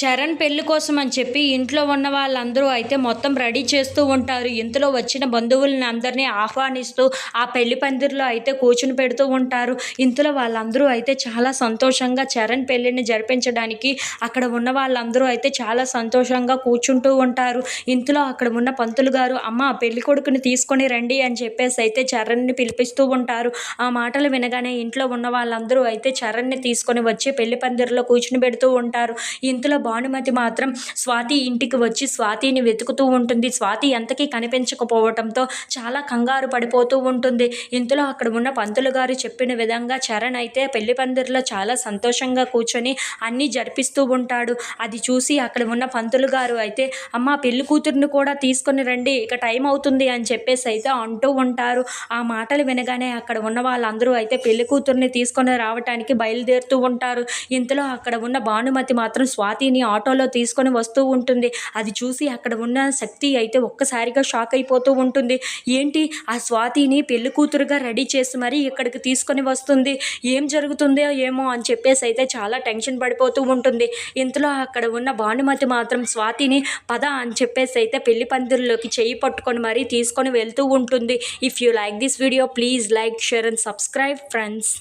చరణ్ పెళ్లి కోసం అని చెప్పి ఇంట్లో ఉన్న వాళ్ళందరూ అయితే మొత్తం రెడీ చేస్తూ ఉంటారు. ఇంతలో వచ్చిన బంధువులని అందరినీ ఆహ్వానిస్తూ ఆ పెళ్లి పందిరిలో అయితే కూర్చుని పెడుతూ ఉంటారు. ఇంతలో వాళ్ళందరూ అయితే చాలా సంతోషంగా చరణ్ పెళ్లిని జరిపించడానికి అక్కడ ఉన్న వాళ్ళందరూ అయితే చాలా సంతోషంగా కూర్చుంటూ ఉంటారు. ఇంతలో అక్కడ ఉన్న పంతులు గారు, అమ్మ పెళ్లి కొడుకుని తీసుకొని రండి అని చెప్పేసి అయితే చరణ్ని పిలిపిస్తూ ఉంటారు. ఆ మాటలు వినగానే ఇంట్లో ఉన్న వాళ్ళందరూ అయితే చరణ్ని తీసుకొని వచ్చి పెళ్లి పందిరిలో కూర్చుని పెడుతూ ఉంటారు. ఇంతలో భానుమతి మాత్రం స్వాతి ఇంటికి వచ్చి స్వాతిని వెతుకుతూ ఉంటుంది. స్వాతి ఎంతకీ కనిపించకపోవటంతో చాలా కంగారు పడిపోతూ ఉంటుంది. ఇంతలో అక్కడ ఉన్న పంతులు గారు చెప్పిన విధంగా చరణ్ అయితే పెళ్లి పందిరిలో చాలా సంతోషంగా కూర్చొని అన్నీ జరిపిస్తూ ఉంటాడు. అది చూసి అక్కడ ఉన్న పంతులు గారు అయితే, అమ్మ పెళ్లి కూతుర్ని కూడా తీసుకొని రండి, ఇక టైం అవుతుంది అని చెప్పేసి అయితే అంటూ ఉంటారు. ఆ మాటలు వినగానే అక్కడ ఉన్న వాళ్ళందరూ అయితే పెళ్లి కూతుర్ని తీసుకొని రావటానికి బయలుదేరుతూ ఉంటారు. ఇంతలో అక్కడ ఉన్న భానుమతి మాత్రం స్వాతిని ఆటోలో తీసుకొని వస్తూ ఉంటుంది. అది చూసి అక్కడ ఉన్న శక్తి అయితే ఒక్కసారిగా షాక్ అయిపోతూ ఉంటుంది. ఏంటి, ఆ స్వాతిని పెళ్లి కూతురుగా రెడీ చేసి మరీ ఇక్కడికి తీసుకొని వస్తుంది, ఏం జరుగుతుందో ఏమో అని చెప్పేసి అయితే చాలా టెన్షన్ పడిపోతూ ఉంటుంది. ఇంతలో అక్కడ ఉన్న భానుమతి మాత్రం స్వాతిని పద అని చెప్పేసి అయితే పెళ్లి పందిరిలోకి చెయ్యి పట్టుకొని మరీ తీసుకొని వెళ్తూ ఉంటుంది. If you like this video please like, share and subscribe friends.